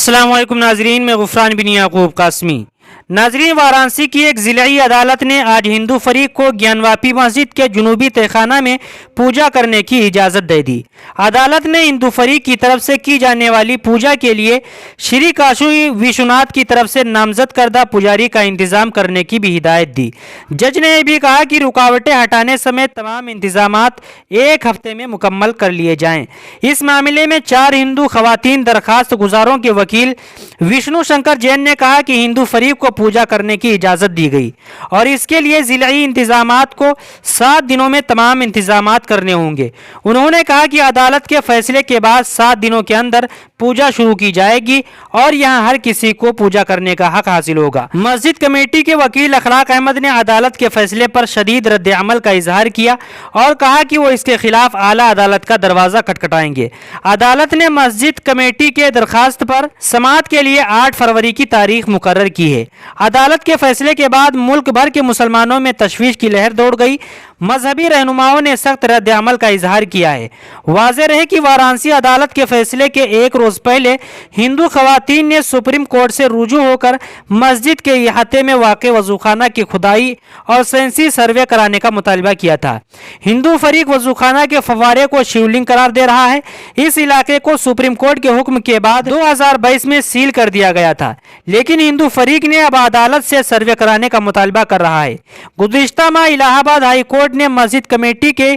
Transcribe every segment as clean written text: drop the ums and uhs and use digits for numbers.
السلام علیکم ناظرین، میں غفران بن یعقوب قاسمی۔ ناظرین، وارانسی کی ایک ضلعی عدالت نے آج ہندو فریق کو گیانواپی مسجد کے جنوبی تہخانہ میں پوجا کرنے کی اجازت دے دی۔ عدالت نے ہندو فریق کی طرف سے کی جانے والی پوجا کے لیے شری کاشی وشوناتھ کی طرف سے نامزد کردہ پجاری کا انتظام کرنے کی بھی ہدایت دی۔ جج نے یہ بھی کہا کہ رکاوٹیں ہٹانے سمیت تمام انتظامات ایک ہفتے میں مکمل کر لیے جائیں۔ اس معاملے میں 4 ہندو خواتین درخواست گزاروں کے وکیل وشنو شنکر جین نے کہا کہ ہندو فریق کو پوجا کرنے کی اجازت دی گئی اور اس کے لیے ضلعی انتظامات کو 7 دنوں میں تمام انتظامات کرنے ہوں گے۔ انہوں نے کہا کہ عدالت کے فیصلے کے بعد 7 دنوں کے اندر پوجا شروع کی جائے گی اور یہاں ہر کسی کو پوجا کرنے کا حق حاصل ہوگا۔ مسجد کمیٹی کے وکیل اخلاق احمد نے عدالت کے فیصلے پر شدید رد عمل کا اظہار کیا اور کہا کہ وہ اس کے خلاف اعلیٰ عدالت کا دروازہ کھٹکھٹائیں گے۔ عدالت نے مسجد کمیٹی کے درخواست پر سماعت کے لیے 8 فروری کی تاریخ مقرر کی ہے۔ عدالت کے فیصلے کے بعد ملک بھر کے مسلمانوں میں تشویش کی لہر دوڑ گئی۔ مذہبی رہنماؤں نے سخت رد عمل کا اظہار کیا ہے۔ واضح رہے کہ وارانسی عدالت کے فیصلے کے ایک روز پہلے ہندو خواتین نے سپریم کورٹ سے رجوع ہو کر مسجد کے احاطے میں واقع وضوخانہ کی کھدائی اور سائنسی سروے کرانے کا مطالبہ کیا تھا۔ ہندو فریق وضوخانہ کے فوارے کو شیولنگ قرار دے رہا ہے۔ اس علاقے کو سپریم کورٹ کے حکم کے بعد 2022 میں سیل کر دیا گیا تھا، لیکن ہندو فریق نے اب عدالت سے سروے کرانے کا مطالبہ کر رہا ہے۔ گزشتہ ماہ الہ آباد ہائی کورٹ نے مسجد کمیٹی کے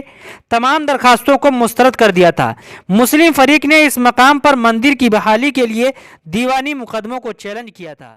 تمام درخواستوں کو مسترد کر دیا تھا۔ مسلم فریق نے اس مقام پر مندر کی بحالی کے لیے دیوانی مقدموں کو چیلنج کیا تھا۔